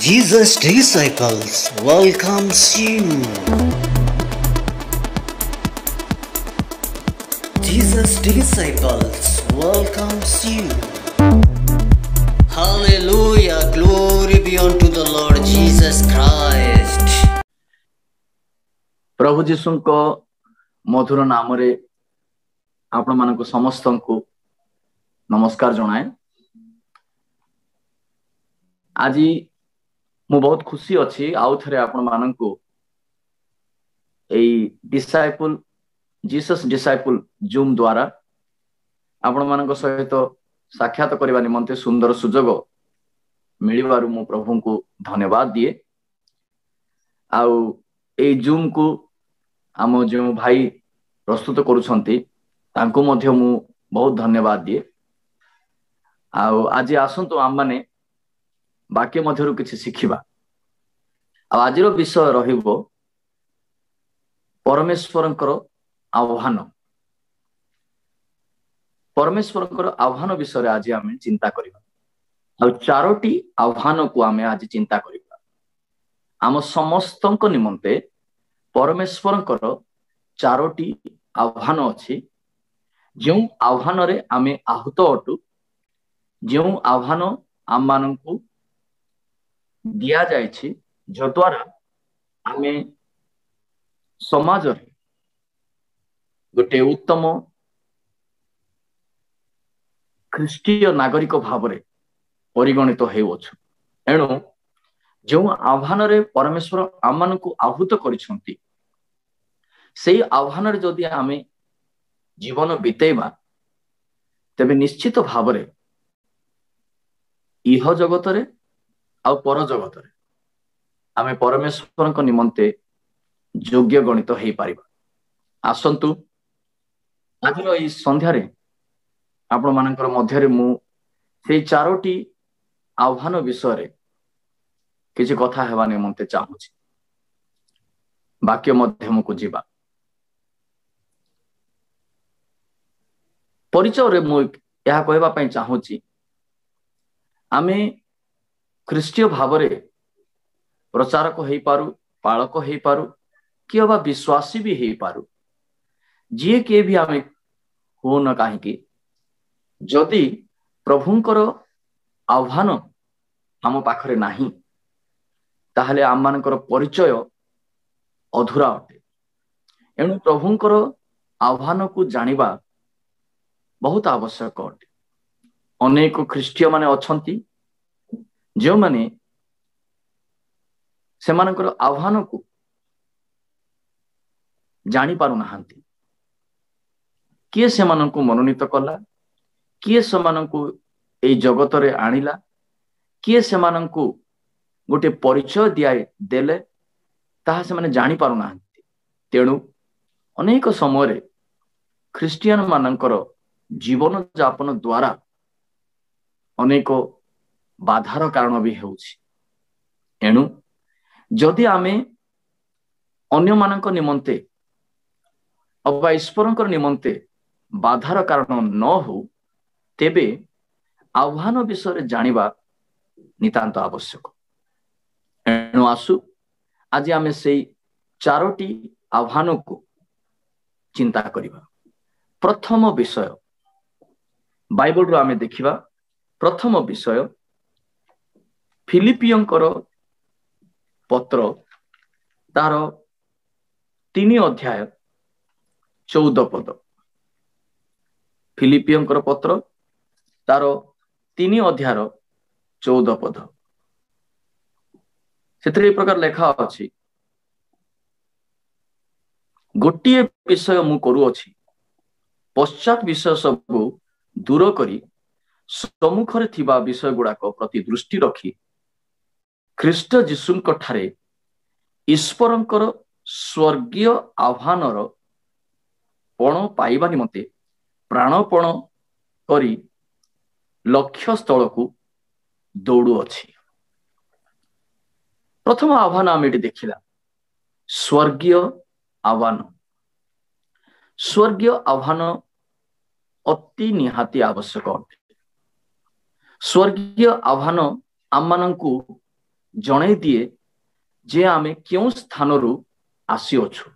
Jesus Disciples welcomes you. Jesus Disciples welcomes you. Hallelujah, glory be unto the Lord Jesus Christ. प्रभु जीशु को मधुर नाम रे आपण मानक समस्त को नमस्कार जनाए। आज मु बहुत खुशी अच्छी आउ थे आपण मानक डिसाइपल जीसस डिसाइपल जूम द्वारा आपण मानक सहित साक्षात करने निमंते सुंदर सुजोग मिलबारु मु प्रभु को धन्यवाद दिए। आउ ए जूम को आम जो भाई प्रस्तुत करुछंती तांको मध्य मु बहुत धन्यवाद दिए। आउ आज आसंतु आम माने बाक्य मध्यरु किछि शिखिबा। आज विषय रहिबो परमेश्वरंकर आह्वान। परमेश्वरंकर आह्वान विषय आज आम चिंता करिबा। आ चारोटी आह्वान को आम आज चिंता करिबा। आम समस्तंक निमंते परमेश्वरंकर चारोटी आह्वान अछि। जो आह्वान रे आमे आहूत अटु, जो आह्वान आम मानकु दिया जायछि, जो द्वारा आमे समाज रे गोटे उत्तम ख्रीष्टीय नागरिक भाव रे परिगणित हेउछु। एणु जो आह्वान रे परमेश्वर आम मानकु आहूत करिसंती, सेई आह्वान रे जदि आमे जीवन बितेबा तेबे निश्चित भाव रे इह जगत रे आ पर जगत रे आमे परमेश्वर निमंते योग्य गणित हेई पारिबा। आसंतु आज संध्या रे आपण मानकर मध्य रे मु सेई चारोटी आह्वान विषय रे किछि कथा हेबा निमंते चाहूछि। वाक्य मध्यम को जीवा। परिचय रे मु यह कहबा पई चाहूछि, आमे ख्रीष्टीय भाव रे प्रचारक हेई पारु, पालक हेई पारु, कि अबा विश्वासी भी हेई पारु, जे के भी आमे हो न काहे कि जदि प्रभुंकर आह्वान हम पाखरे नाही ताहले आम मानकर परिचय अधूरा अटे। एणु प्रभुंकर आह्वान को जानिबा बहुत आवश्यक अटे। अनेक ख्रीष्टीय माने अछंती जो माने सेमानकर आह्वान को जानी पारु नाहंती। किए सेमानंकु मनोनीत कला, किए सेमानंकु एई जगत रे आनिला, किए सेमानंकु गोटे परिचय दिया देले, ताहा से माने जानी पारु नाहंती। तेणु अनेक समय रे ख्रीस्टियन मानकर जीवन जापन द्वारा अनेक बाधार कारण भी होउछि। एणु जदि आमे अन्य मानक निमंते अबा ईश्वरंकर निमंते बाधार कारण न हो, तेबे आह्वान विषय जानिबा नितांत आवश्यक। एणु आसु आज आमे सेई चारोटी आह्वान को चिंता करिबा। प्रथम विषय बाइबल रो आमे देखिबा। प्रथम विषय फिलिपियंकर पत्र तार 3 अध्याय 14 पद। फिलिपियंकर पत्र तार 3 अध्याय 14 पद। सेतरे प्रकार लेखा अछि, गोटिए विषय मु करू अछि, पश्चात विषय सब दूर करी सम्मुखरे थिबा विषय गुड़ाक प्रति दृष्टि रखी ख्रीष्ट जीशुंक ठारे ईश्वरंकर स्वर्गीय आह्वानर पण पाइबा निमंते प्राणपण करी लक्ष्य स्थल को दौड़ू अछि। प्रथम आह्वान आम एटी देखिला, स्वर्गीय आह्वान। स्वर्गीय आह्वान अति निहाती आवश्यक अटे। स्वर्गीय आह्वान आम मानंकु जणई दिए जे आमे क्यों स्थानरू आसीअछु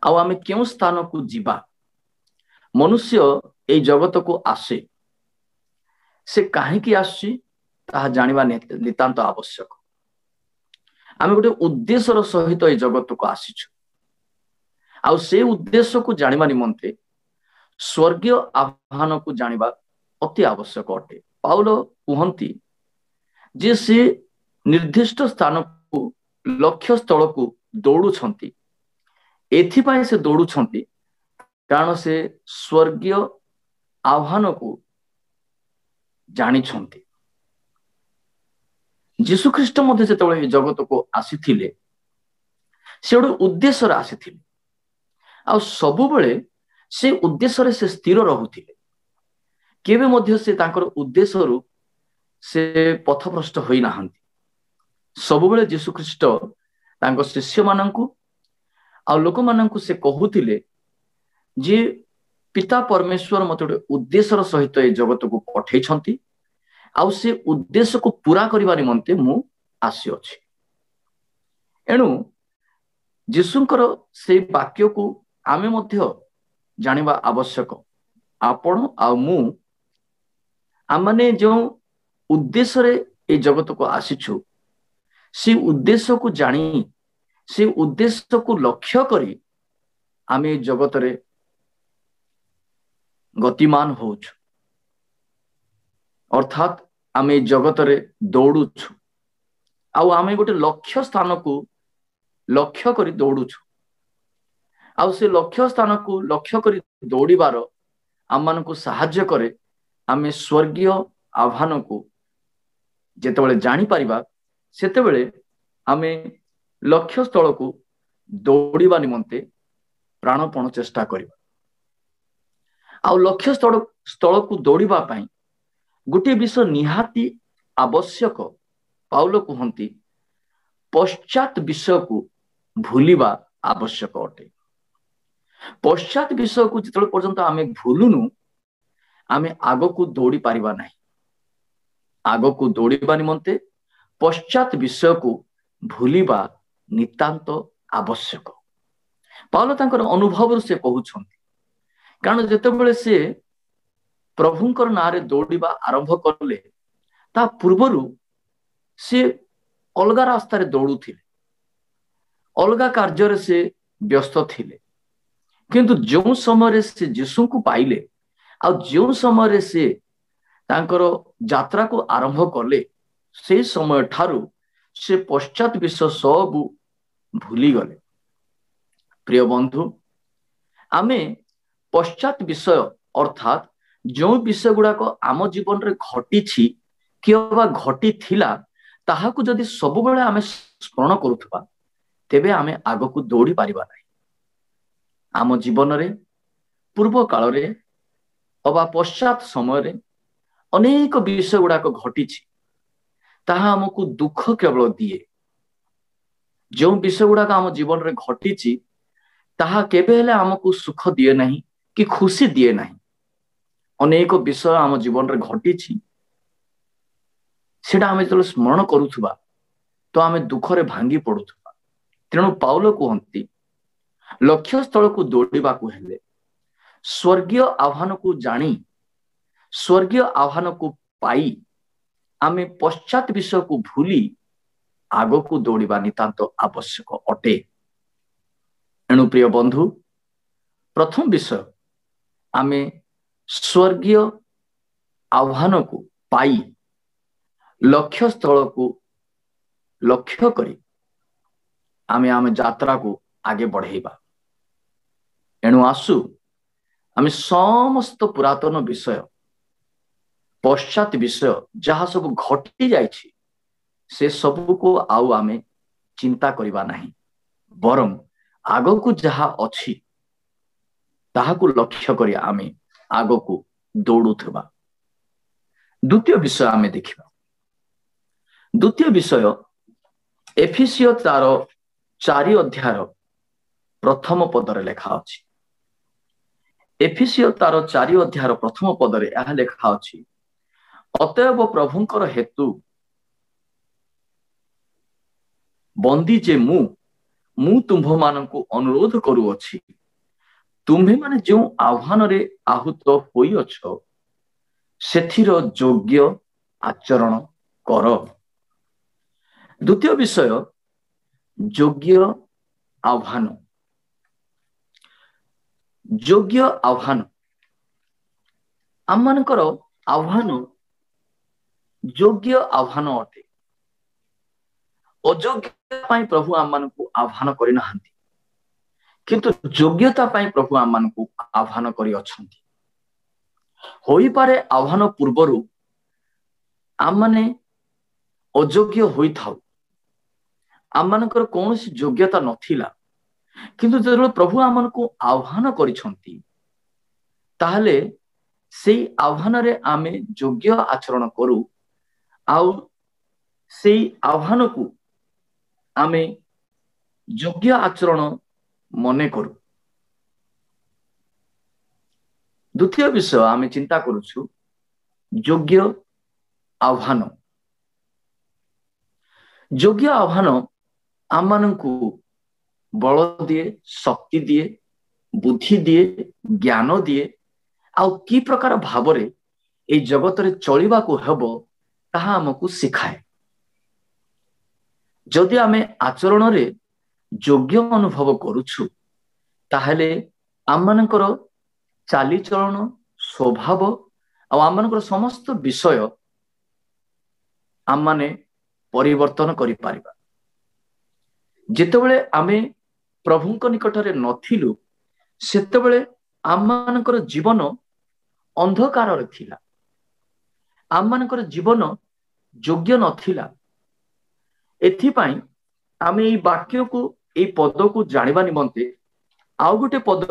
आउ आमे क्यों स्थान को जीवा। मनुष्य ए जगत को आसे से काहेकि आसी ताहा जानिबा नितांत आवश्यक। आमे गोटे उद्देश्यर सहित ए जगत को आसीछु आउ से उद्देश्य को जानिबा निमंते स्वर्गीय आह्वान को जानिबा अति आवश्यक अटे। पाउल कहती जे से निर्दिष्ट स्थान को लक्ष्य स्थल को दौड़ुछंती एथिपाई से दौड़ुछंती कारण से स्वर्गीय आह्वान को जानिछंती। जीशु ख्रीष्ट मध्य जेतेबेले जगत को आसीथिले से गोटे उद्देश्य आसीथिले आ सबुबेले से उद्देश्य से स्थिर रहुथिले केबे मध्य से तांकर उद्देश्य से पथभ्रष्ट होई नाहंती। सबुबेले जीशु ख्रीष्ट तांकर शिष्य माननकु आ लोक माननकु से कहूथिले जे पिता परमेश्वर मते गोटे उद्देश्यर सहित ए जगत को पठेइछंती आउ से उद्देश्य को पूरा करिबा निमंते मु आसी अछि। एणु जीशुंकर से वाक्य को आमे मध्य जानिबा आवश्यक। आपण आ मु आमने जो उद्देश्य रे ए जगत को आसीछु से उद्देश्य को जानी से उद्देश्य को लक्ष्य करी आमे जगत रे गतिमान होछु अर्थात आमे जगत रे दौड़ुछु आउ आमे गोटे लक्ष्य स्थान को लक्ष्य करी दौड़ुछु आउ से लक्ष्य स्थान को लक्ष्य करी दौड़ीबार आम मान को साहाय्य करे। आमे स्वर्गीय आह्वान को जेतेबेले जानी परिबा सेतेबेले आमे लक्ष्य स्थल को दौड़ीबा निमंते प्राणपण चेष्टा करिबा। आउ लक्ष्य स्थल को दौड़ीबा पई गोटे विषय निहाती आवश्यक। पाउल कहती पश्चात विषय को भूलिबा आवश्यक अटे। पश्चात विषय को जिते पर्यंत आमे भूलुनु आमे आग को दौड़ी पारिबा नहीं। आग को दौड़ीबा निमंते पश्चात विषय को भूलिबा नितांत आवश्यक। पाउल तांकर अनुभव से कहउछंती कारण जेतेबेले से प्रभुंकर नारे दौड़ीबा आरंभ करले ता पूर्वरु से अलगा रास्ता रे दौड़ुथिले अलगा कार्य से व्यस्त थिले किंतु जो समय से जीशु को पाइले आ जो समय से तांकर यात्रा को आरंभ कले से समय ठारू से पश्चात विषय सब भूली गले। प्रिय बंधु आमे पश्चात विषय अर्थात जो विषय गुड़ाक आम जीवन रे घटी कि घटी थिला ताहाकु जदि सब बेले आमे स्मरण करुथबा तेबे आमे आग को दौड़ी पारिबा नहीं। आम जीवन रे पूर्व काल रे अबा पश्चात समय रे अनेक विषय गुड़ाक घटी ताहा हमको दुख केवल दिए। जो विषय गुड़ाक आम जीवन रे घटी ताहा केबे हेले हमको सुख दिए नहीं कि खुशी दिए नहीं। अनेक विषय आम जीवन रे घटी सेटा आमे जब स्मरण करुथबा तो आमे दुख रे भांगी पड़ुथबा। तेणु पाउल कहती लक्ष्य स्थल को दौड़ीबा को हेले स्वर्गीय आह्वान को जानी स्वर्गीय आह्वान को पाई आमे पश्चात विषय को भूली आग को दौड़ीबा नितांत आवश्यक अटे। एणु प्रिय बंधु प्रथम विषय आमे स्वर्गीय आह्वान को पाई लक्ष्य स्थल को लक्ष्य करी आमे आमे यात्रा को आगे बढ़ेबा। एणु आसु आमे समस्त पुरातन विषय पश्चात विषय जहाँ सब घटी जाइछि से सब को आउ आमे चिंता करिबा नहीं बरम आग को जहाँ अछि ताहा को लक्ष्य करी आमे आग को दौड़ुथबा। द्वितीय विषय आमे देखिबा। द्वितीय विषय एफिसियो तार 4 अध्याय प्रथम पदरे लेखा अछि। एफिसियो तार 4 अध्याय प्रथम पदरे यह लेखा अछि अतएव प्रभुंकर हेतु बंदी जे मु तुम्भ मानकु अनुरोध करूअछि, तुम्हे माने जो आह्वान रे आहुत होई अछ सेथिर योग्य आचरण कर। द्वितीय विषय योग्य आह्वान। योग्य आह्वान आम मानकर आह्वान योग्य आह्वान अटे। अयोग्यता पाई प्रभु आम मानकु आह्वान करि नाहंती, किंतु योग्यता पाई प्रभु आम मानकु आह्वान करि अछंती। होई पारे आह्वान पूर्वरु आम माने अयोग्य होई थाउ, आम मानकर कौनसी योग्यता नथिला, किंतु जब प्रभु आम मानकु आह्वान करिसंती ताहले सेई आह्वान रे आमे योग्य आचरण करू, आउ सेई आह्वान को आमे योग्य आचरण मने करू। द्वितीय विषय आमे चिंता करूछु योग्य आह्वान। योग्य आह्वान आम मानकु बल दिए, शक्ति दिए, बुद्धि दिए, ज्ञान दिए, आउ की प्रकार भावरे ए जगत रे चलिबा को हेबो ताहा हमकु सिखाए। जदि आमे आचरण रे योग्य अनुभव करूछु ताहले आम मानकर चाली चलन, स्वभाव आ आम मानकर समस्त विषय आम माने परिवर्तन करि पारिबा। जेतेबेले आमे प्रभुଙ୍କ निकटरे नथिलु सेतेबेले आम मानकर जीवन अंधकार रे थिला, आम मानकर जीवन योग्य नथिला। एथिपाई आमे ई वाक्य को ई पद को जानिबा निमंते आउ गोटे पद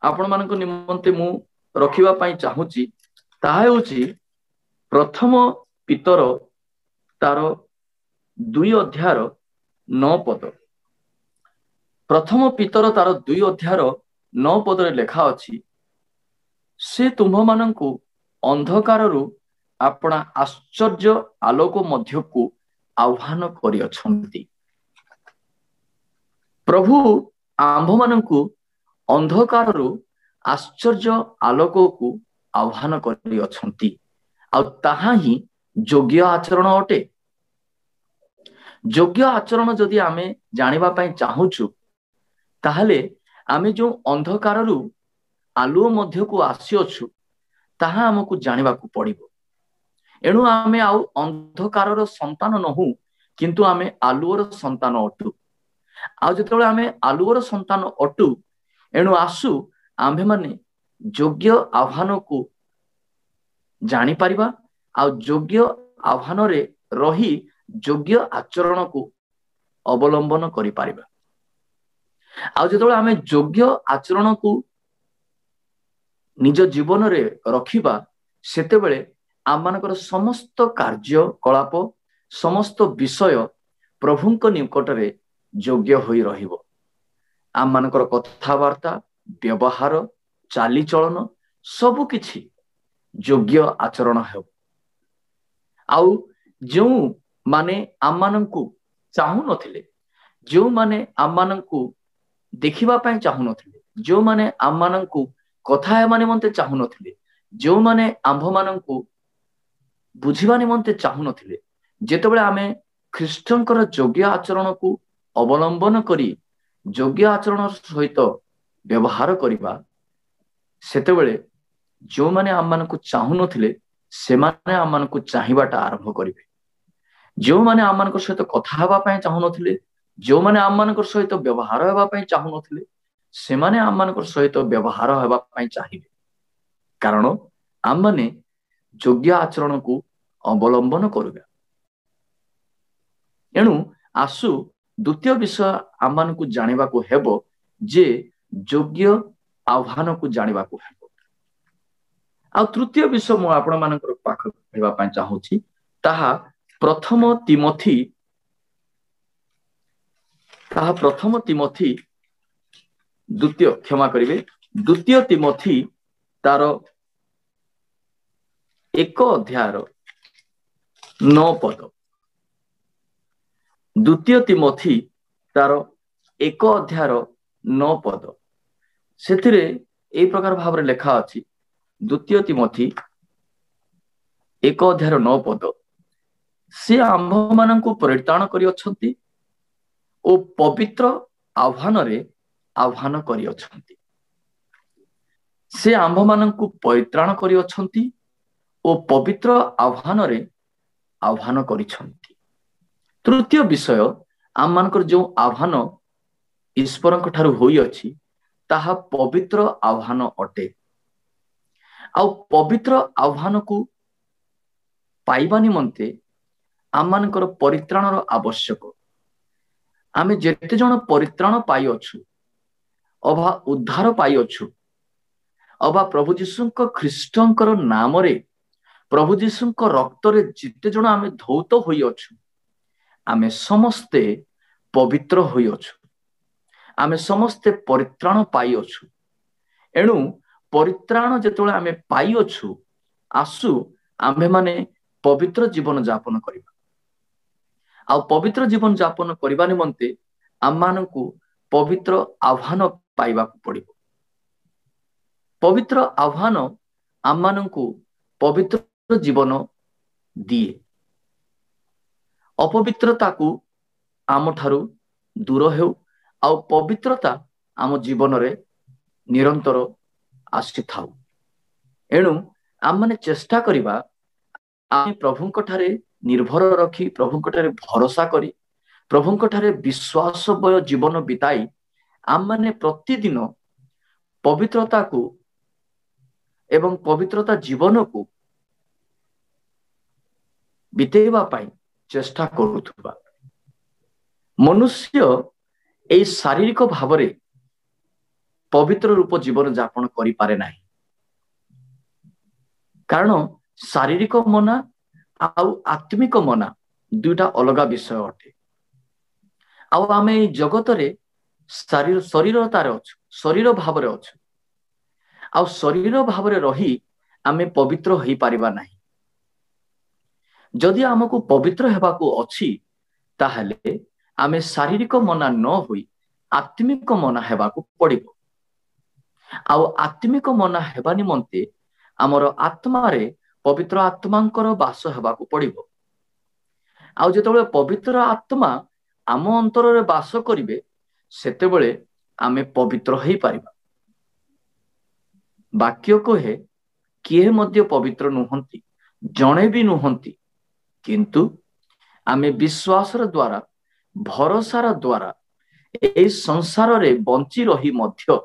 आपण मानक निमंते मु रखिबा पाई चाहूची, ताहा हेउची प्रथम पीतर तार 2 अध्यायर 9 पद। प्रथम पीतर तार 2 अध्यायर 9 पद रे लेखा अछि, से तुम्भ मानकु अंधकारु आपणा आश्चर्य आलोक मध्यकु आह्वान करि अछंती। प्रभु आंभ मानकु अंधकारु आश्चर्य आलोक को आह्वान करि अछंती, आ ताहा ही योग्य आचरण अटे। योग्य आचरण जदि आमे जानिबा पाई चाहूछु ताहले आमे जो अंधकारु आलुओ मध्य को आसी अछु ताहा हमकु जानिबा को पड़िबो। एणु आमे आउ अंधकारर संतान नहु, किंतु आमे आलुओर संतान अटु। आ जतबेले आमे आलुओर संतान अटु, एणु आसु आम्भे माने योग्य आह्वान को जानि पारिबा, आ योग्य आह्वान रे रही योग्य आचरण को अवलंबन करि पारिबा। आ जतबेले आमे योग्य आचरण को निज जीवन रे रखिबा सेतेबेले आम मानकर समस्त कार्यकलाप, समस्त विषय प्रभुଙ୍କ निकटरे योग्य होई रहिबो। आम मानकर कथावार्ता, व्यवहार, चाली चलन सब किछि योग्य आचरण हेब। आउ जो माने आम मानकु चाहू नथिले, जो माने आम मानकु देखिबा पय चाहू नथिले, जो माने आम मानकु कथा हे माने मते चाहू नथिले, जो माने आंभ मानकु बुझिबा निमंते चाहू नथिले, जेतेबेले आमे ख्रीष्टंकर योग्य आचरण को अवलंबन करी योग्य आचरण सहित व्यवहार करिबा, सेतेबेले जो माने आम मानकु चाहू नथिले से माने आम मानकु चाहिबाटा आरंभ करिवे। जो माने आम मानकर सहित कथा हेबा पय चाहू नथिले, जो माने आम मानकर सहित व्यवहार हेबा पय चाहू नथिले, से माने आम मानकर सहित व्यवहार हेबा पय चाहिबे। कारण आम माने योग्य आचरण को अवलंबन करिबा। एणु आसु द्वितीय विषय आम मानकु जानिबा को हेबो जे योग्य आह्वान को जानिबा को हेबो। आ तृतीय विषय मु आपण मानकर पाख कहबा पय चाहूची, ताहा प्रथम तिमोथी द्वितीय, क्षमा करिवे, द्वितीय तिमोथी तार 1 अध्यायर 9 पद। द्वितीय तिमोथी तार 1 अध्यायर 9 पद सेथिरे एई प्रकार भाव लेखा अछि। द्वितीय तिमोथी 1 अध्यायर 9 पद से आम्भ माननकु परित्राण करि अछंती ओ पवित्र आह्वान रे आह्वान करि अछंती। से आम्भ माननकु परित्राण करि अछंती ओ पवित्र आह्वान रे आह्वान करिछंती। तृतीय विषय आम मानकर जो आह्वान ईश्वर ठारू होई अछि ताहा पवित्र आह्वान अटे। आ पवित्र आह्वान को पाइबा निमंते आम मानकर परित्राणर आवश्यक। आमे जेते जण परित्राण पाई अछु अबा उद्धार पाई अछु अबा प्रभु जीशुଙ୍କ ख्रीष्टଙ୍କର नामरे प्रभु जीशुଙ୍କ रक्तरे जेते जण आमे धौत होई अछु आमे समस्ते पवित्र होई अछु। आमे समस्ते परित्राण पाई अछु। एणु परित्राण जेतोले आमे पाई अछु आसु आम्भे माने पवित्र जीवन यापन करिबा। आ पवित्र जीवन यापन करिबा निमंते आम मानकु पवित्र आह्वान पाइबा पड़िबो। पवित्र आह्वान आम मानकु पवित्र जीवन दिए। अपवित्रता को आम ठारू दूर हेउ आ पवित्रता आम जीवन रे निरंतर आसी थाउ। एणु आम माने चेष्टा करिबा आम प्रभुंक ठारे निर्भर रखी प्रभुंक ठारे भरोसा करी प्रभुंक ठारे विश्वासमय जीवन बिताई आम माने प्रतिदिन पवित्रता को एवं पवित्रता जीवन को बितेबा पाई चेष्टा करुथुबा। मनुष्य ए शारीरिक भावरे पवित्र रूप जीवन यापन करि पारे नाही। कारण शारीरिक मना आउ आत्मिक मना दुईटा अलगा विषय अटे। आउ आमे जगत रे शरीरतार अछु शरीर भावरे अछु आउ शरीर भावरे रही आमे पवित्र होई पारिबा नाही। जदि आमको पवित्र हेबाको अछि ताहले आमे शारीरिक मना न होई आत्मिक मना हेबाको पड़िबो। आउ आत्मिक मना हेबा निमंते आमर आत्मा रे पवित्र आत्मांकर वास हेबाको पड़िबो। आउ जेतेबेले पवित्र आत्मा आम अंतर रे वास करिवे सेतेबेले आमे पवित्र होई पारिबा। वाक्य कहे किए मध्य पवित्र नुहंती जणे भी नुहंती किंतु आमे विश्वासर द्वारा भरोसार द्वारा ए संसार रे बंची रही मध्य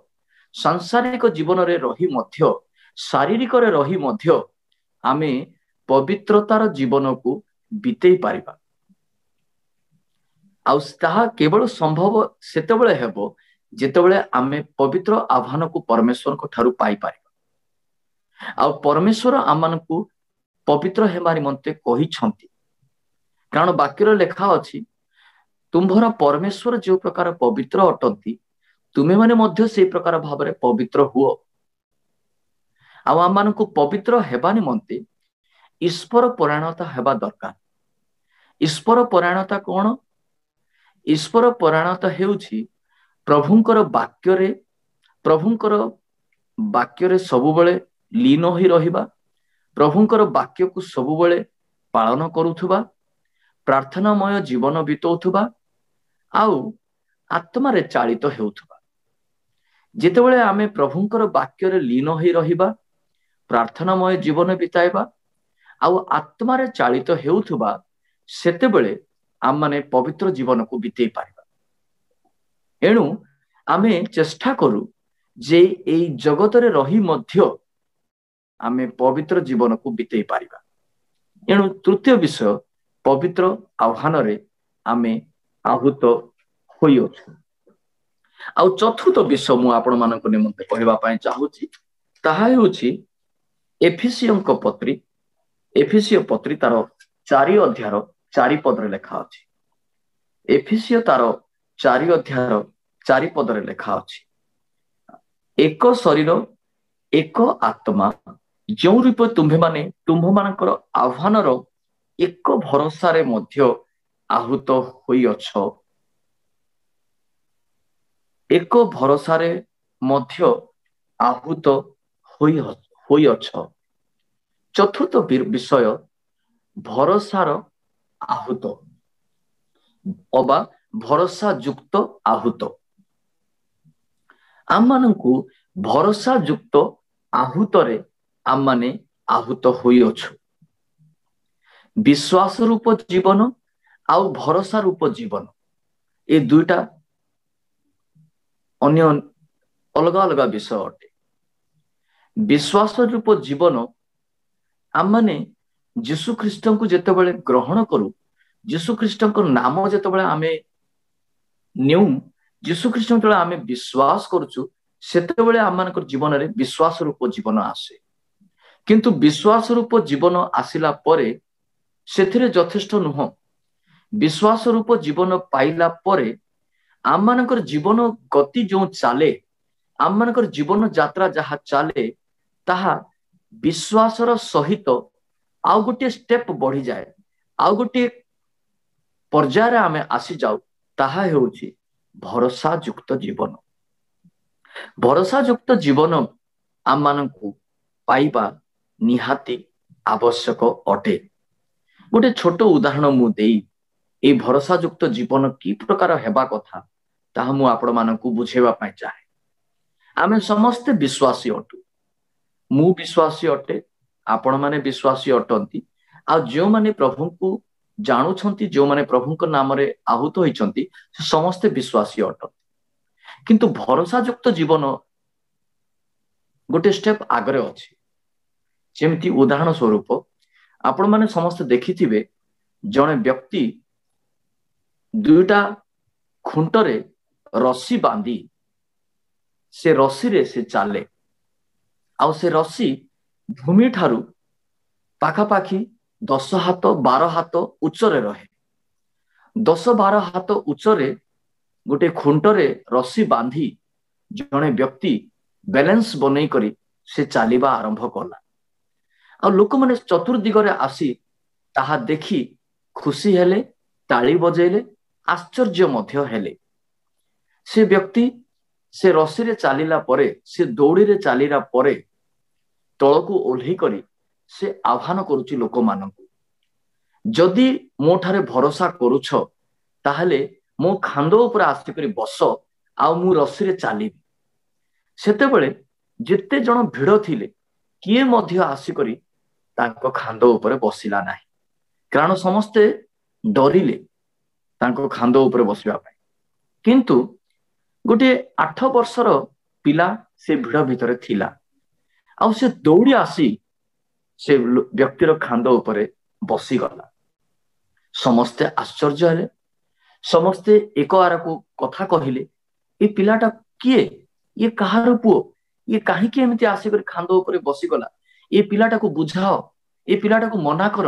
सांसारिक जीवन रे रही मध्य शारीरिक रे रही मध्य आमे पवित्रतार जीवन को बितेई पारिबा। आउ ताहा केवल संभव सेतेबेले हेबो जेतेबेले आमे पवित्र आह्वान को परमेश्वर को ठारू पाई पारिबा। आउ परमेश्वर आमानकु पवित्र हेबा निमंते कहि छंती। कारण वाक्यर लेखा अछि तुम्भर परमेश्वर जो प्रकार पवित्र अटंती तुमे माने मध्य से प्रकार भावरे पवित्र हुओ। आउ आमानकु पवित्र हेबा निमंते ईश्वर परायणता हेबा दरकार। ईश्वर परायणता कोन? ईश्वर परायणता हेउछि प्रभुंकर वाक्य सबु बेले लीन होई रहिबा प्रभुंकर वाक्य को सबु बेले पालन करुथुबा प्रार्थनामय जीवन बितौथुबा आउ आत्मा रे चालित हेउथुबा। जेतेबेले आमे प्रभुंकर वाक्य रे लीन होई रहिबा प्रार्थनामय जीवन बिताइबा आउ आत्मा रे चालित हेउथुबा सेतेबेले आम माने पवित्र जीवन को बितेई पारिबा। एणु आमे चेष्टा करू जे एई जगत रे रही मध्य आमे पवित्र जीवन को बितेई पारिबा। एणु तृतीय विषय पवित्र आह्वान रे आमे आहूत होई अछु। आउ चतुर्थ विषय मु आपण मानक निमंते कहबा पई चाहूची ताहा हेउची एफिसियो पत्री तार 4 अध्याय 4 पद रे लेखा अछि। एफिसियो तार 4 अध्याय 4 पद रे लेखा अछि एक शरीर एक आत्मा जो रूप तुम्भे माने तुम्भ मानकर आह्वानर एक भरोसा रे मध्य ଆହୁତ ହୋଇଅଛ, ଏକ ଭରସାରେ ମଧ୍ୟ ଆହୁତ ହୋଇଅଛ। ଚତୁର୍ଥ ବିଷୟ ଭରସାର ଆହୁତ ଅବା ଭରସା ଯୁକ୍ତ ଆହୁତ। ଆମମାନଙ୍କୁ ଭରସା ଯୁକ୍ତ ଆହୁତରେ ଆମମାନେ ଆହୁତ ହୋଇଅଛୁ। ବିଶ୍ୱାସ ରୂପ ଜୀବନ ଆଉ ଭରସା ରୂପ ଜୀବନ, ଏ ଦୁଇଟା ଅନ୍ୟ ଅଲଗା ଅଲଗା ବିଷୟ ଅଟେ। ବିଶ୍ୱାସ ରୂପ ଜୀବନ ଆମମାନେ ଯୀଶୁ ଖ୍ରୀଷ୍ଟଙ୍କୁ ଯେତେବେଳେ ଗ୍ରହଣ କରୁ, ଯୀଶୁ ଖ୍ରୀଷ୍ଟଙ୍କ ନାମ ଯେତେବେଳେ ଆମେ ନେଉ, ଯୀଶୁ ଖ୍ରୀଷ୍ଟ ଯେତେବେଳେ ଆମେ ବିଶ୍ୱାସ କରୁଛୁ, ସେତେବେଳେ ଆମମାନଙ୍କର ଜୀବନରେ ବିଶ୍ୱାସ ରୂପ ଜୀବନ ଆସେ। କିନ୍ତୁ ବିଶ୍ୱାସ ରୂପ ଜୀବନ ଆସିଲା ପରେ ସେଥିରେ ଯଥେଷ୍ଟ ନୁହଁ। ବିଶ୍ୱାସ ରୂପ ଜୀବନ ପାଇଲା ପରେ ଆମମାନଙ୍କର ଜୀବନ ଗତି ଯେଉଁ ଚାଲେ, ଆମମାନଙ୍କର ଜୀବନ ଯାତ୍ରା ଯାହା ଚାଲେ, ତାହା ବିଶ୍ୱାସର ସହିତ ଆଉ ଗୋଟିଏ ଷ୍ଟେପ ବଢିଯାଏ, ଆଉ ଗୋଟିଏ ପର୍ଯ୍ୟାୟରେ ଆମେ ଆସିଯାଉ। ତାହା ହେଉଛି ଭରସା ଯୁକ୍ତ ଜୀବନ। ଭରସା ଯୁକ୍ତ ଜୀବନ ଆମମାନଙ୍କୁ ପାଇବା ନିହାତି ଆବଶ୍ୟକ ଅଟେ। ଗୋଟେ ଛୋଟ ଉଦାହରଣ ମୁଁ ଦେଇ এই ଭରସା ଯୁକ୍ତ ଜୀବନ କି ପ୍ରକାର ହେବା କଥା ତାହା ମୁଁ ଆପଣମାନଙ୍କୁ ବୁଝେଇବା ପାଇଁ ଚାହେଁ। ଆମେ ସମସ୍ତେ ବିଶ୍ୱାସୀ ଅଟୁ। ମୁଁ ବିଶ୍ୱାସୀ ଅଟେ, ଆପଣମାନେ ବିଶ୍ୱାସୀ ଅଟନ୍ତି। ଆଉ ଯେଉଁମାନେ ପ୍ରଭୁଙ୍କୁ ଜାଣୁଛନ୍ତି, ଯେଉଁମାନେ ପ୍ରଭୁଙ୍କ ନାମରେ ଆହୁତ ହୋଇଛନ୍ତି, ସେ ସମସ୍ତେ ବିଶ୍ୱାସୀ ଅଟନ୍ତି। କିନ୍ତୁ ଭରସା ଯୁକ୍ତ ଜୀବନ ଗୋଟେ ଷ୍ଟେପ ଆଗରେ ଅଛି। ଯେମିତି ଉଦାହରଣ ସ୍ୱରୂପ ଆପଣମାନେ ସମସ୍ତେ ଦେଖିଥିବେ, ଜଣେ ବ୍ୟକ୍ତି ଦୁଇଟା ଖୁଣ୍ଟରେ ରସି ବାନ୍ଧି ସେ ରସିରେ ସେ ଚାଲେ, ଆଉ ସେ ରସି ଭୂମି ଠାରୁ ପାଖାପାଖି 10 ହାତ 12 ହାତ ଉଚ୍ଚରେ ରହେ। 10-12 ହାତ ଉଚ୍ଚରେ ଗୋଟେ ଖୁଣ୍ଟରେ ରସି ବାନ୍ଧି ଜଣେ ବ୍ୟକ୍ତି ବାଲାନ୍ସ ବନେଇ କରି ସେ ଚାଲିବା ଆରମ୍ଭ କଲା। ଆଉ ଲୋକମାନେ ଚତୁର୍ଦିଗରେ ଆସି ତାହା ଦେଖି ଖୁସି ହେଲେ, ତାଳି ବଜେଇଲେ, ଆଶ୍ଚର୍ଯ୍ୟ ମଧ୍ୟ ହେଲେ। ସେ ବ୍ୟକ୍ତି ସେ ରସିରେ ଚାଲିଲା ପରେ, ସେ ଦୌଡ଼ିରେ ଚାଲିଲା ପରେ ତଳକୁ ଓହ୍ଲେଇ କରି ସେ ଆହ୍ୱାନ କରୁଛି ଲୋକମାନଙ୍କୁ, ଯଦି ମୋ ଠାରେ ଭରସା କରୁଛ ତାହେଲେ ମୋ ଖାନ୍ଦ ଉପରେ ଆସିକରି ବସ, ଆଉ ମୁଁ ରସିରେ ଚାଲିବି। ସେତେବେଳେ ଯେତେ ଜଣ ଭିଡ଼ ଥିଲେ କିଏ ମଧ୍ୟ ଆସିକରି ତାଙ୍କ ଖାନ୍ଦ ଉପରେ ବସିଲା ନାହିଁ, କାରଣ ସମସ୍ତେ ଡରିଲେ ତାଙ୍କ ଖାନ୍ଦ ଉପରେ ବସିବା ପାଇଁ। କିନ୍ତୁ ଗୋଟିଏ 8 ବର୍ଷର ପିଲା ସେ ଭିଡ଼ ଭିତରେ ଥିଲା, ଆଉ ସେ ଦୌଡ଼ି ଆସି ସେ ବ୍ୟକ୍ତିର ଖାନ୍ଦ ଉପରେ ବସିଗଲା। ସମସ୍ତେ ଆଶ୍ଚର୍ଯ୍ୟ ହେଲେ, ସମସ୍ତେ ଏକ ଆରକୁ କଥା କହିଲେ, ଏ ପିଲାଟା କିଏ? ଇଏ କାହାର ପୁଅ? ଇଏ କାହିଁକି ଏମିତି ଆସିକରି ଖାନ୍ଦ ଉପରେ ବସିଗଲା? ଏ ପିଲାଟାକୁ ବୁଝାଅ, ଏ ପିଲାଟାକୁ ମନା କର,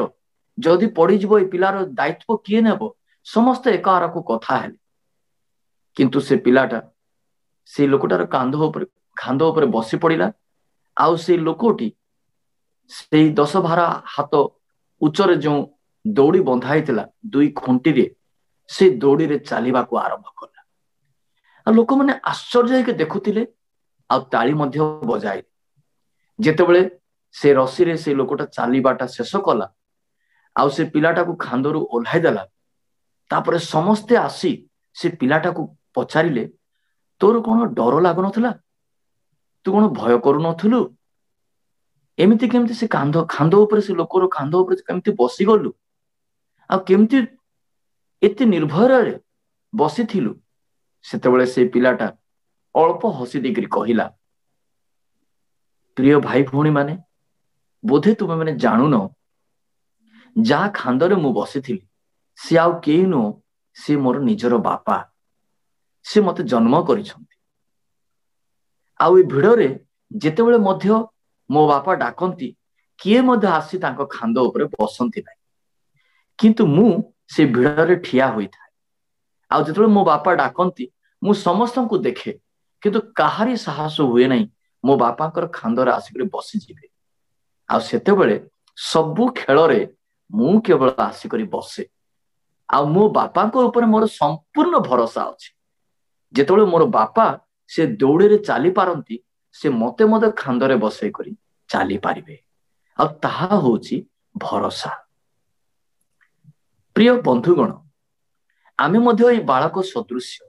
ଯଦି ପଡ଼ିଯିବ ଏ ପିଲାର ଦାୟିତ୍ୱ କିଏ ନେବ? ସମସ୍ତେ ଏକ ଆରକୁ କଥା ହେଲେ। କିନ୍ତୁ ସେ ପିଲାଟା ସେ ଲୋକଟାର ଖାନ୍ଦ ଉପରେ ବସି ପଡ଼ିଲା, ଆଉ ସେ ଲୋକଟି ସେଇ 10-12 ହାତ ଉଚ୍ଚରେ ଯେଉଁ ଦୌଡ଼ି ବନ୍ଧା ହେଇଥିଲା ଦୁଇ ଖୁଣ୍ଟିରେ, ସେ ଦୌଡ଼ିରେ ଚାଲିବାକୁ ଆରମ୍ଭ କଲା। ଆଉ ଲୋକମାନେ ଆଶ୍ଚର୍ଯ୍ୟ ହେଇକି ଦେଖୁଥିଲେ, ଆଉ ତାଳି ମଧ୍ୟ ବଜାଇଲେ। ଯେତେବେଳେ ସେ ରସିରେ ସେ ଲୋକଟା ଚାଲିବାଟା ଶେଷ କଲା, ଆଉ ସେ ପିଲାଟାକୁ ଖାନ୍ଦରୁ ଓହ୍ଲାଇ ଦେଲା, ତାପରେ ସମସ୍ତେ ଆସି ସେ ପିଲାଟାକୁ ପଚାରିଲେ, ତୋର କଣ ଡର ଲାଗୁନଥିଲା? ତୁ କଣ ଭୟ କରୁନଥିଲୁ? ଏମିତି କେମିତି ସେ ଖାନ୍ଦ ଉପରେ, ସେ ଲୋକର ଖାନ୍ଦ ଉପରେ କେମିତି ବସିଗଲୁ? ଆଉ କେମିତି ଏତେ ନିର୍ଭୟରେ ବସିଥିଲୁ? ସେତେବେଳେ ସେ ପିଲାଟା ଅଳ୍ପ ହସି ଦେଇକରି କହିଲା, ପ୍ରିୟ ଭାଇ ଭଉଣୀ ମାନେ, ବୋଧେ ତୁମେ ମାନେ ଜାଣୁନ, ଯାହା ଖାନ୍ଦରେ ମୁଁ ବସିଥିଲି ସେ ଆଉ କେହି ନୁହଁ, ସେ ମୋର ନିଜର ବାପା। ସେ ମତେ ଜନ୍ମ କରିଛନ୍ତି। ଆଉ ଏ ଭିଡ଼ରେ ଯେତେବେଳେ ମଧ୍ୟ ମୋ ବାପା ଡାକନ୍ତି, କିଏ ମଧ୍ୟ ଆସି ତାଙ୍କ ଖାନ୍ଦ ଉପରେ ବସନ୍ତି ନାହିଁ। କିନ୍ତୁ ମୁଁ ସେ ଭିଡ଼ରେ ଠିଆ ହୋଇଥାଏ। ଆଉ ଯେତେବେଳେ ମୋ ବାପା ଡାକନ୍ତି, ମୁଁ ସମସ୍ତଙ୍କୁ ଦେଖେ, କିନ୍ତୁ କାହାରି ସାହସ ହୁଏ ନାହିଁ ମୋ ବାପାଙ୍କର ଖାନ୍ଦରେ ଆସିକରି ବସିଯିବେ। ଆଉ ସେତେବେଳେ ସବୁ ଖେଳରେ ମୁଁ କେବଳ ଆସିକରି ବସେ। ଆଉ ମୋ ବାପାଙ୍କ ଉପରେ ମୋର ସମ୍ପୂର୍ଣ୍ଣ ଭରସା ଅଛି। ଯେତେବେଳେ ମୋର ବାପା ସେ ଦୌଡ଼ିରେ ଚାଲି ପାରନ୍ତି, ସେ ମତେ ମଧ୍ୟ ଖାନ୍ଦରେ ବସେଇ କରି ଚାଲି ପାରିବେ। ଆଉ ତାହା ହଉଛି ଭରସା। ପ୍ରିୟ ବନ୍ଧୁଗଣ, ଆମେ ମଧ୍ୟ ଏଇ ବାଳକ ସଦୃଶ୍ୟ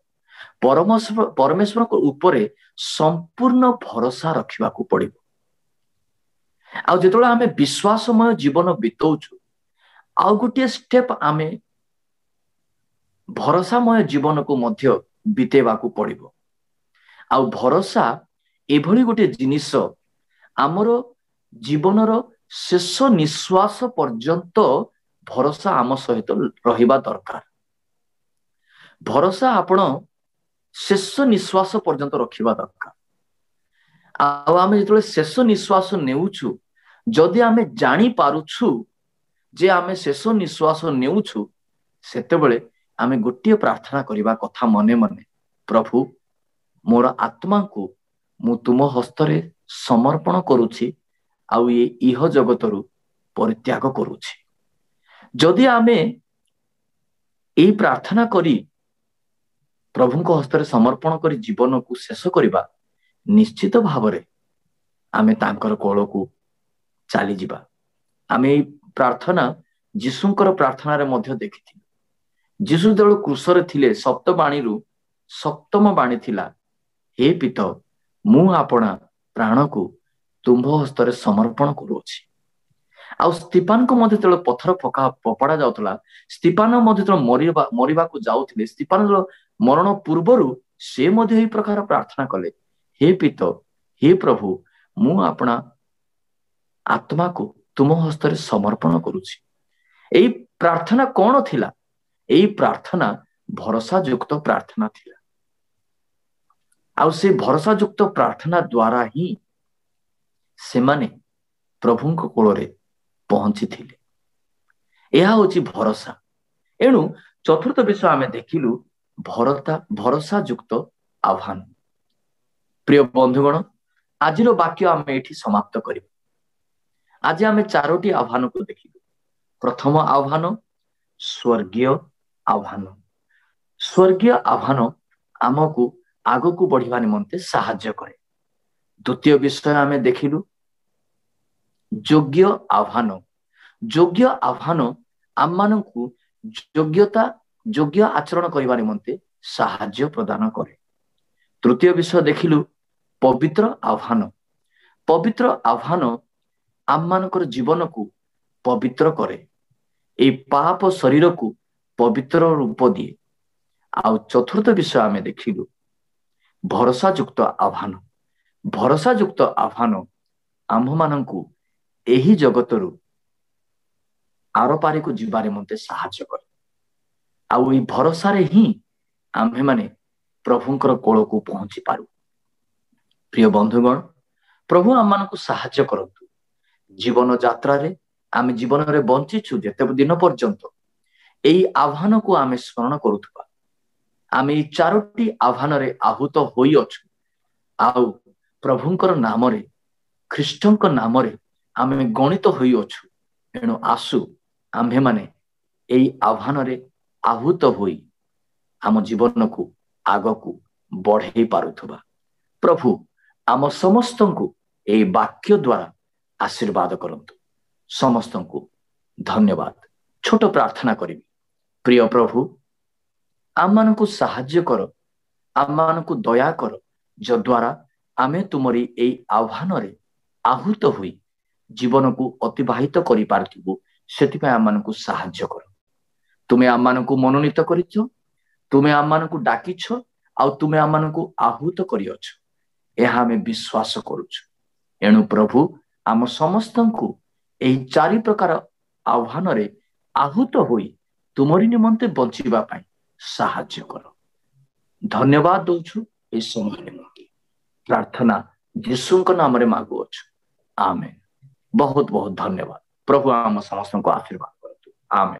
ପରମେଶ୍ୱରଙ୍କ ଉପରେ ସମ୍ପୂର୍ଣ୍ଣ ଭରସା ରଖିବାକୁ ପଡିବ। ଆଉ ଯେତେବେଳେ ଆମେ ବିଶ୍ୱାସମୟ ଜୀବନ ବିତଉଛୁ, ଆଉ ଗୋଟିଏ ଷ୍ଟେପ ଆମେ ଭରସାମୟ ଜୀବନକୁ ମଧ୍ୟ ବିତେଇବାକୁ ପଡିବ। ଆଉ ଭରସା ଏଭଳି ଗୋଟେ ଜିନିଷ, ଆମର ଜୀବନର ଶେଷ ନିଶ୍ୱାସ ପର୍ଯ୍ୟନ୍ତ ଭରସା ଆମ ସହିତ ରହିବା ଦରକାର। ଭରସା ଆପଣ ଶେଷ ନିଶ୍ୱାସ ପର୍ଯ୍ୟନ୍ତ ରଖିବା ଦରକାର। ଆଉ ଆମେ ଯେତେବେଳେ ଶେଷ ନିଶ୍ୱାସ ନେଉଛୁ, ଯଦି ଆମେ ଜାଣିପାରୁଛୁ ଯେ ଆମେ ଶେଷ ନିଶ୍ୱାସ ନେଉଛୁ, ସେତେବେଳେ ଆମେ ଗୋଟିଏ ପ୍ରାର୍ଥନା କରିବା କଥା ମନେ ମନେ, ପ୍ରଭୁ ମୋର ଆତ୍ମାକୁ ମୁଁ ତୁମ ହସ୍ତରେ ସମର୍ପଣ କରୁଛି, ଆଉ ଏ ଇହ ଜଗତରୁ ପରିତ୍ୟାଗ କରୁଛି। ଯଦି ଆମେ ଏଇ ପ୍ରାର୍ଥନା କରି ପ୍ରଭୁଙ୍କ ହସ୍ତରେ ସମର୍ପଣ କରି ଜୀବନକୁ ଶେଷ କରିବା, ନିଶ୍ଚିତ ଭାବରେ ଆମେ ତାଙ୍କର କୋଳକୁ ଚାଲିଯିବା। ଆମେ ଏଇ ପ୍ରାର୍ଥନା ଯୀଶୁଙ୍କର ପ୍ରାର୍ଥନାରେ ମଧ୍ୟ ଦେଖିଥିଲୁ। ଯୀଶୁ ଯେତେବେଳେ କ୍ରୁଶରେ ଥିଲେ, ସପ୍ତମ ବାଣୀ ଥିଲା, ହେ ପିତ, ମୁଁ ଆପଣା ପ୍ରାଣକୁ ତୁମ୍ଭ ହସ୍ତରେ ସମର୍ପଣ କରୁଅଛି। ଆଉ ସ୍ତିଫାନଙ୍କ ମଧ୍ୟ ଯେତେବେଳେ ପଥର ଫୋପଡ଼ା ଯାଉଥିଲା, ସ୍ତିଫାନ ମଧ୍ୟ ଯେତେବେଳେ ମରିବାକୁ ଯାଉଥିଲେ, ସ୍ତିଫାନର ମରଣ ପୂର୍ବରୁ ସେ ମଧ୍ୟ ଏହି ପ୍ରକାର ପ୍ରାର୍ଥନା କଲେ, ହେ ପିତ, ହେ ପ୍ରଭୁ, ମୁଁ ଆପଣା ଆତ୍ମାକୁ ତୁମ ହସ୍ତରେ ସମର୍ପଣ କରୁଛି। ଏଇ ପ୍ରାର୍ଥନା କଣ ଥିଲା? ଏଇ ପ୍ରାର୍ଥନା ଭରସା ଯୁକ୍ତ ପ୍ରାର୍ଥନା ଥିଲା। ଆଉ ସେ ଭରସା ଯୁକ୍ତ ପ୍ରାର୍ଥନା ଦ୍ୱାରା ହିଁ ସେମାନେ ପ୍ରଭୁଙ୍କ କୋଳରେ ପହଞ୍ଚିଥିଲେ। ଏହା ହଉଛି ଭରସା। ଏଣୁ ଚତୁର୍ଥ ବିଷୟ ଆମେ ଦେଖିଲୁ ଭରସା ଯୁକ୍ତ ଆହ୍ୱାନ। ପ୍ରିୟ ବନ୍ଧୁଗଣ, ଆଜିର ବାକ୍ୟ ଆମେ ଏଠି ସମାପ୍ତ କରିବା। ଆଜି ଆମେ 4ଟି ଆହ୍ୱାନକୁ ଦେଖିଲୁ। ପ୍ରଥମ ଆହ୍ୱାନ ସ୍ୱର୍ଗୀୟ ଆହ୍ୱାନ। ସ୍ୱର୍ଗୀୟ ଆହ୍ୱାନ ଆମକୁ ଆଗକୁ ବଢିବା ନିମନ୍ତେ ସାହାଯ୍ୟ କରେ। ଦ୍ୱିତୀୟ ବିଷୟ ଆମେ ଦେଖିଲୁ ଯୋଗ୍ୟ ଆହ୍ୱାନ। ଯୋଗ୍ୟ ଆହ୍ୱାନ ଆମମାନଙ୍କୁ ଯୋଗ୍ୟ ଆଚରଣ କରିବା ନିମନ୍ତେ ସାହାଯ୍ୟ ପ୍ରଦାନ କରେ। ତୃତୀୟ ବିଷୟ ଦେଖିଲୁ ପବିତ୍ର ଆହ୍ୱାନ। ପବିତ୍ର ଆହ୍ୱାନ ଆମମାନଙ୍କର ଜୀବନକୁ ପବିତ୍ର କରେ, ଏଇ ପାପ ଶରୀରକୁ ପବିତ୍ର ରୂପ ଦିଏ। ଆଉ ଚତୁର୍ଥ ବିଷୟ ଆମେ ଦେଖିଲୁ ଭରସା ଯୁକ୍ତ ଆହ୍ୱାନ। ଭରସା ଯୁକ୍ତ ଆହ୍ୱାନ ଆମ୍ଭମାନଙ୍କୁ ଏହି ଜଗତରୁ ଆରପାରିକୁ ଯିବା ନିମନ୍ତେ ସାହାଯ୍ୟ କରେ। ଆଉ ଏଇ ଭରସାରେ ହିଁ ଆମ୍ଭେମାନେ ପ୍ରଭୁଙ୍କର କୋଳକୁ ପହଞ୍ଚି ପାରୁ। ପ୍ରିୟ ବନ୍ଧୁଗଣ, ପ୍ରଭୁ ଆମମାନଙ୍କୁ ସାହାଯ୍ୟ କରନ୍ତୁ। ଜୀବନ ଯାତ୍ରାରେ ଆମେ ଜୀବନରେ ବଞ୍ଚିଛୁ ଯେତେ ଦିନ ପର୍ଯ୍ୟନ୍ତ ଏଇ ଆହ୍ୱାନକୁ ଆମେ ସ୍ମରଣ କରୁଥିବା। ଆମେ ଏଇ 4ଟି ଆହ୍ୱାନରେ ଆହୁତ ହୋଇଅଛୁ। ଆଉ ପ୍ରଭୁଙ୍କର ନାମରେ, ଖ୍ରୀଷ୍ଟଙ୍କ ନାମରେ ଆମେ ଗଣିତ ହୋଇଅଛୁ। ଏଣୁ ଆସୁ ଆମ୍ଭେମାନେ ଏଇ ଆହ୍ୱାନରେ ଆହୁତ ହୋଇ ଆମ ଜୀବନକୁ ଆଗକୁ ବଢେଇ ପାରୁଥିବା। ପ୍ରଭୁ ଆମ ସମସ୍ତଙ୍କୁ ଏଇ ବାକ୍ୟ ଦ୍ୱାରା ଆଶୀର୍ବାଦ କରନ୍ତୁ। ସମସ୍ତଙ୍କୁ ଧନ୍ୟବାଦ। ଛୋଟ ପ୍ରାର୍ଥନା କରିବି। ପ୍ରିୟ ପ୍ରଭୁ, ଆମମାନଙ୍କୁ ସାହାଯ୍ୟ କର, ଆମମାନଙ୍କୁ ଦୟା କର, ଯଦ୍ୱାରା ଆମେ ତୁମରି ଏଇ ଆହ୍ୱାନରେ ଆହୁତ ହୋଇ ଜୀବନକୁ ଅତିବାହିତ କରିପାରୁଥିବୁ। ସେଥିପାଇଁ ଆମମାନଙ୍କୁ ସାହାଯ୍ୟ କର। ତୁମେ ଆମମାନଙ୍କୁ ମନୋନୀତ କରିଛ, ତୁମେ ଆମମାନଙ୍କୁ ଡାକିଛ, ଆଉ ତୁମେ ଆମମାନଙ୍କୁ ଆହୁତ କରିଅଛ। ଏହା ଆମେ ବିଶ୍ୱାସ କରୁଛୁ। ଏଣୁ ପ୍ରଭୁ ଆମ ସମସ୍ତଙ୍କୁ ଏହି 4 ପ୍ରକାର ଆହ୍ୱାନରେ ଆହୁତ ହୋଇ ତୁମରି ନିମନ୍ତେ ବଞ୍ଚିବା ପାଇଁ ସାହାଯ୍ୟ କର। ଧନ୍ୟବାଦ ଦଉଛୁ ଏହି ସମୟ ନିମନ୍ତେ। ପ୍ରାର୍ଥନା ଯୀଶୁଙ୍କ ନାମରେ ମାଗୁଅଛୁ, ଆମେନ୍। ବହୁତ ବହୁତ ଧନ୍ୟବାଦ। ପ୍ରଭୁ ଆମ ସମସ୍ତଙ୍କୁ ଆଶୀର୍ବାଦ କରନ୍ତୁ, ଆମେନ୍।